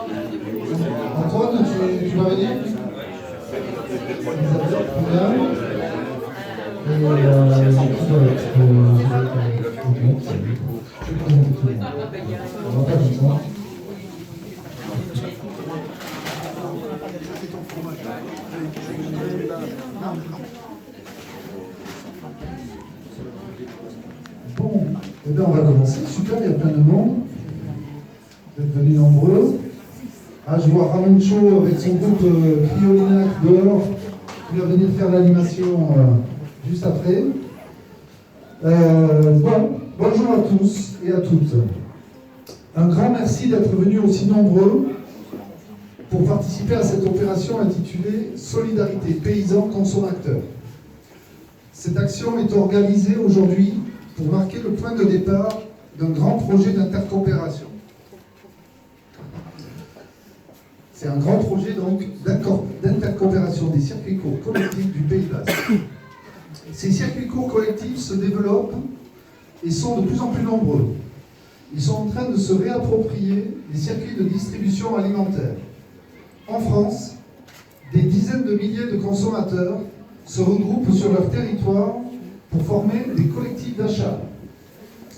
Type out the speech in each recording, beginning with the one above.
Antoine, tu vas venir? Bien. Et qui doit être on va pas comme ça. Bon, eh bien on va commencer. Super, il y a plein de monde. Vous êtes venus nombreux. Ah, je vois Ramoncho avec son groupe Criolinac dehors, qui va venir faire l'animation juste après. Bonjour à tous et à toutes. Un grand merci d'être venus aussi nombreux pour participer à cette opération intitulée Solidarité paysans consommateurs. Cette action est organisée aujourd'hui pour marquer le point de départ d'un grand projet d'intercoopération. C'est un grand projet donc d'intercoopération des circuits courts collectifs du Pays Basque. Ces circuits courts collectifs se développent et sont de plus en plus nombreux. Ils sont en train de se réapproprier les circuits de distribution alimentaire. En France, des dizaines de milliers de consommateurs se regroupent sur leur territoire pour former des collectifs d'achat.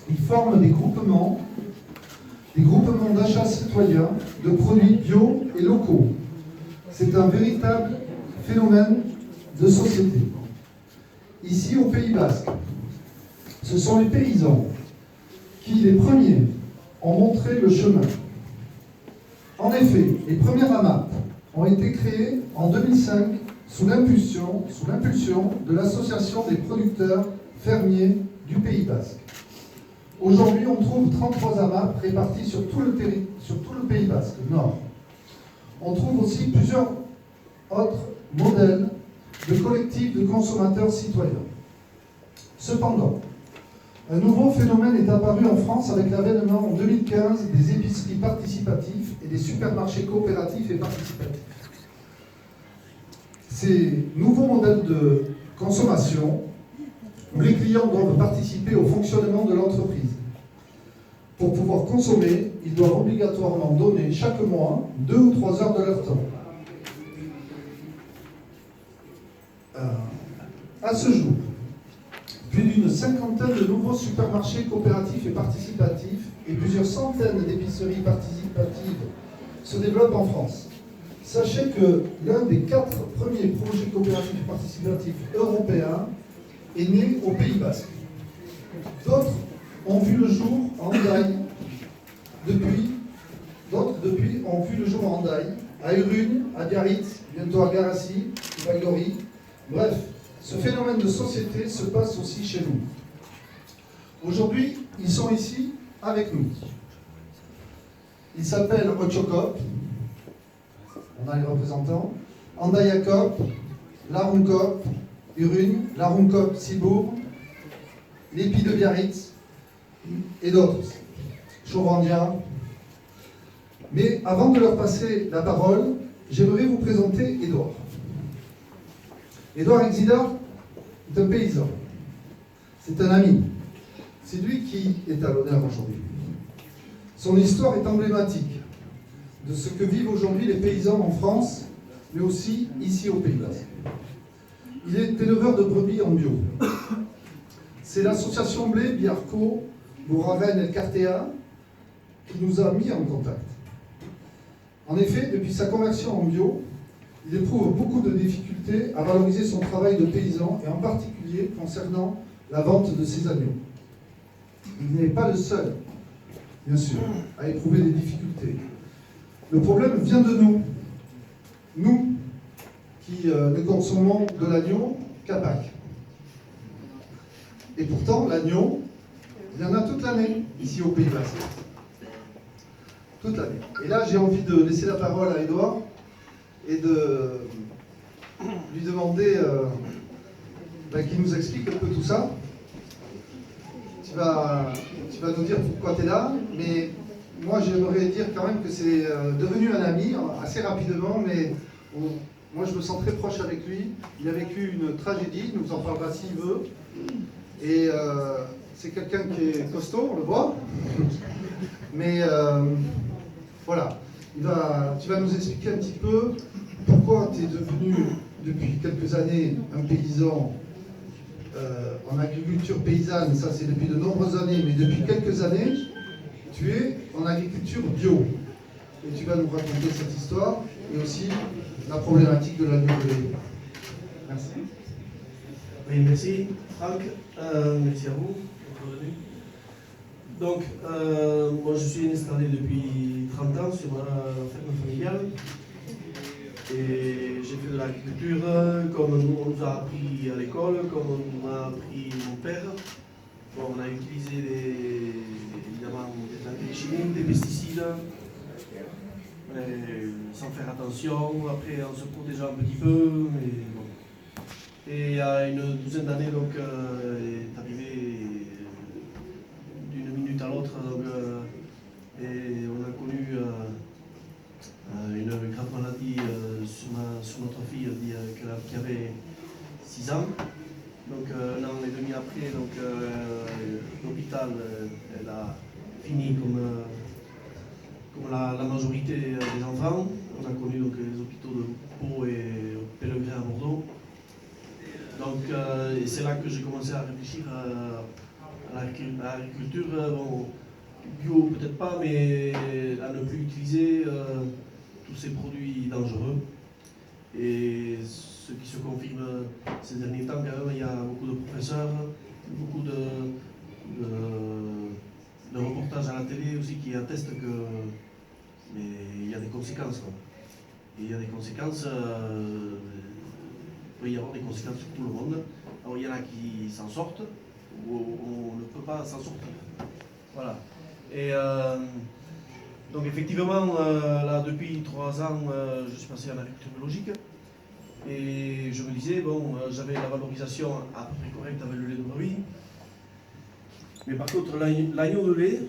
Ils forment des groupements d'achat citoyens de produits bio et locaux. C'est un véritable phénomène de société. Ici, au Pays Basque, ce sont les paysans qui, les premiers, ont montré le chemin. En effet, les premières AMAP ont été créées en 2005 sous l'impulsion de l'Association des producteurs fermiers du Pays Basque. Aujourd'hui, on trouve 33 AMAP répartis sur tout le Pays Basque Nord. On trouve aussi plusieurs autres modèles de collectifs de consommateurs citoyens. Cependant, un nouveau phénomène est apparu en France avec l'avènement en 2015 des épiceries participatives et des supermarchés coopératifs et participatifs. Ces nouveaux modèles de consommation où les clients doivent participer au fonctionnement de l'entreprise. Pour pouvoir consommer, ils doivent obligatoirement donner chaque mois 2 ou 3 heures de leur temps. À ce jour, plus d'une cinquantaine de nouveaux supermarchés coopératifs et participatifs et plusieurs centaines d'épiceries participatives se développent en France. Sachez que l'un des 4 premiers projets coopératifs et participatifs européens est né au Pays Basque. D'autres ont vu le jour en Hendaye, à Urune, à Biarritz, bientôt à Garassi, à Baïgori. Bref, ce phénomène de société se passe aussi chez nous. Aujourd'hui, ils sont ici avec nous. Ils s'appellent Ochokop, on a les représentants, Andayakop, Larunkop, Urune, Larunkop, Cibourg, l'Épi de Biarritz et d'autres, Chauvandia. Mais avant de leur passer la parole, j'aimerais vous présenter Édouard. Édouard Exida est un paysan. C'est un ami. C'est lui qui est à l'honneur aujourd'hui. Son histoire est emblématique de ce que vivent aujourd'hui les paysans en France, mais aussi ici au Pays Basque. Il est éleveur de brebis en bio. C'est l'association Blé, Biarco, Bouraren et Cartea qui nous a mis en contact. En effet, depuis sa conversion en bio, il éprouve beaucoup de difficultés à valoriser son travail de paysan et en particulier concernant la vente de ses agneaux. Il n'est pas le seul, bien sûr, à éprouver des difficultés. Le problème vient de nous qui ne consommons de l'agneau qu'à Pâques. Et pourtant, l'agneau, il y en a toute l'année ici au Pays Basque. Toute l'année. Et là, j'ai envie de laisser la parole à Édouard et de lui demander qu'il nous explique un peu tout ça. Tu vas nous dire pourquoi tu es là, mais moi j'aimerais dire quand même que c'est devenu un ami assez rapidement, mais moi je me sens très proche avec lui. Il a vécu une tragédie, il nous en parlera s'il veut, et c'est quelqu'un qui est costaud, on le voit, mais voilà. Tu vas nous expliquer un petit peu pourquoi tu es devenu, depuis quelques années, un paysan en agriculture paysanne. Ça, c'est depuis de nombreuses années, mais depuis quelques années, tu es en agriculture bio. Et tu vas nous raconter cette histoire et aussi la problématique de l'agneau de lait. Merci. Oui, merci Franck, merci à vous. Donc, moi je suis installé depuis 30 ans sur ma ferme familiale et j'ai fait de l'agriculture comme on nous a appris à l'école, comme on m'a appris mon père. Bon, on a utilisé évidemment des engrais chimiques, des pesticides, sans faire attention. Après, on se protégeait un petit peu, mais bon. Et il y a une douzaine d'années, donc, est arrivé d'une minute à l'autre, et on a connu une grave maladie sur notre fille qui avait 6 ans. Donc, un an et demi après, donc, l'hôpital, elle a fini comme la majorité des enfants. On a connu donc, les hôpitaux de Pau et Pellegrin à Bordeaux. Donc, et c'est là que j'ai commencé à réfléchir à l'agriculture, bon, bio peut-être pas, mais à ne plus utiliser tous ces produits dangereux. Et ce qui se confirme ces derniers temps, quand même, il y a beaucoup de professeurs, beaucoup de reportages à la télé aussi qui attestent que il y a des conséquences. Quoi. Et il y a des conséquences. Il peut y avoir des conséquences sur tout le monde. Alors il y en a qui s'en sortent, ou on ne peut pas s'en sortir. Voilà. Et donc effectivement, là depuis 3 ans, je suis passé en agriculture biologique. Et je me disais, bon, j'avais la valorisation à peu près correcte avec le lait de brebis. Mais par contre, l'agneau de lait,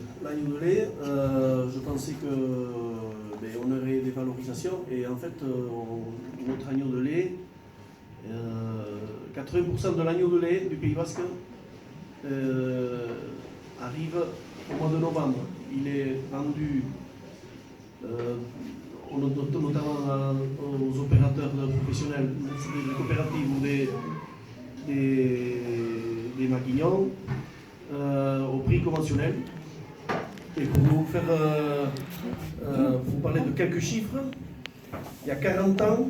je pensais que on aurait des valorisations. Et en fait, notre agneau de lait, 80% de l'agneau de lait du Pays Basque arrive au mois de novembre. Il est vendu notamment aux opérateurs professionnels, des coopératives ou des maquignons, au prix conventionnel. Et pour vous faire vous parler de quelques chiffres, il y a 40 ans,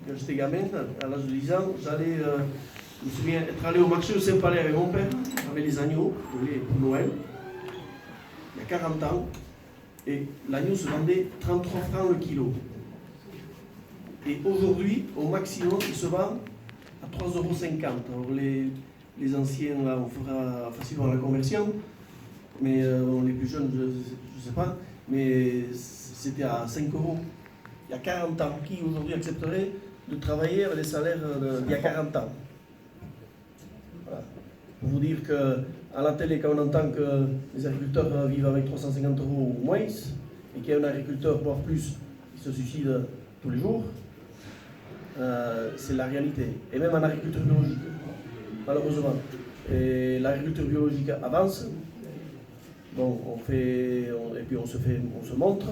quand j'étais gamin, à l'âge de 10 ans, j'allais, je me souviens être allé au marché de Saint-Palais avec mon père, avec les agneaux de lait pour Noël, il y a 40 ans, et l'agneau se vendait 33 francs le kilo. Et aujourd'hui, au maximum, il se vend à 3,50 €. Alors les anciens, là, on fera facilement la conversion, mais les plus jeunes, je ne sais pas, mais c'était à 5 €. Il y a 40 ans, qui aujourd'hui accepterait de travailler avec les salaires d'il y a 40 ans? Voilà. Pour vous dire qu'à la télé, quand on entend que les agriculteurs vivent avec 350 € ou moins, et qu'il y a un agriculteur, voire plus, qui se suicide tous les jours, c'est la réalité. Et même en agriculture biologique, malheureusement. Et l'agriculture biologique avance. Bon, et puis on se montre.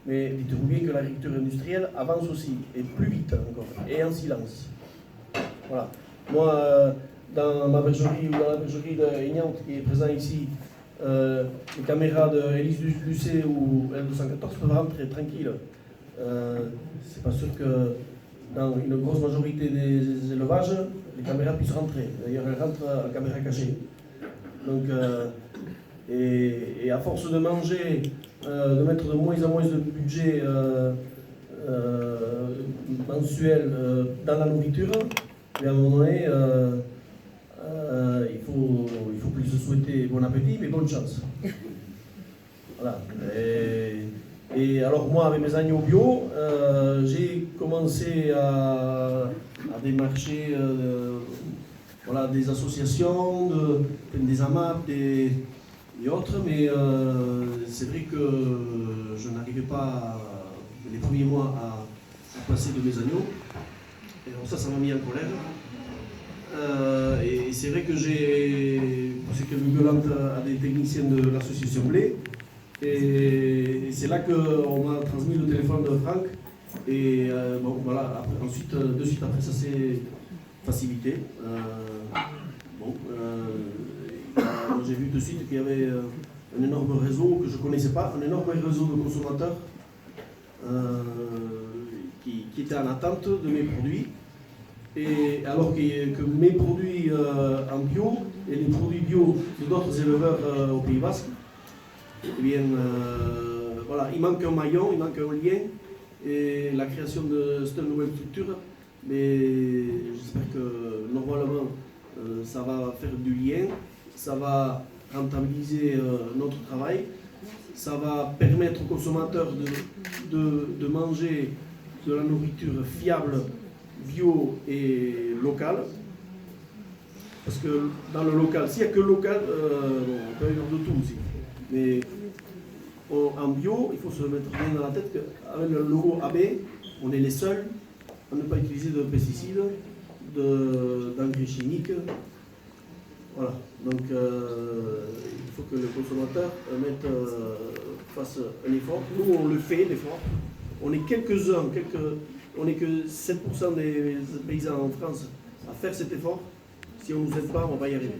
Mais dites-vous bien que l'agriculture industrielle avance aussi, et plus vite encore, et en silence. Voilà. Moi, dans ma bergerie ou dans la bergerie de Aignan, qui est présent ici, les caméras de Élise Lucet ou L214 peuvent rentrer tranquille. C'est pas sûr que dans une grosse majorité des élevages, les caméras puissent rentrer. D'ailleurs, elles rentrent en caméra cachée. Donc, et à force de manger, de mettre de moins en moins de budget mensuel dans la nourriture, et à un moment donné, il faut plus se souhaiter bon appétit, mais bonne chance. Voilà. Et alors moi, avec mes agneaux bio, j'ai commencé à démarcher voilà, des associations, des AMAP, et autres, mais c'est vrai que je n'arrivais pas, les premiers mois, à passer de mes agneaux. Et alors ça m'a mis en colère. Et c'est vrai que j'ai poussé quelques gueulantes à des techniciens de l'association Blé, Et c'est là qu'on m'a transmis le téléphone de Franck. Et bon, voilà, ensuite, de suite après, ça s'est facilité. J'ai vu de suite qu'il y avait un énorme réseau que je ne connaissais pas, un énorme réseau de consommateurs qui étaient en attente de mes produits. Et alors que mes produits en bio et les produits bio de d'autres éleveurs au Pays Basque, eh bien, voilà, il manque un maillon, il manque un lien, et la création de cette nouvelle structure, mais j'espère que normalement ça va faire du lien, ça va rentabiliser notre travail, ça va permettre aux consommateurs de manger de la nourriture fiable, bio et locale. Parce que dans le local, s'il n'y a que le local, on peut avoir de tout aussi. Mais en bio, il faut se mettre bien dans la tête qu'avec le logo AB, on est les seuls à ne pas utiliser de pesticides, d'engrais chimiques. Voilà. Donc il faut que le consommateur fasse un effort. Nous, on le fait, l'effort. On est quelques-uns, on n'est que 7% des paysans en France à faire cet effort. Si on ne nous aide pas, on va y arriver.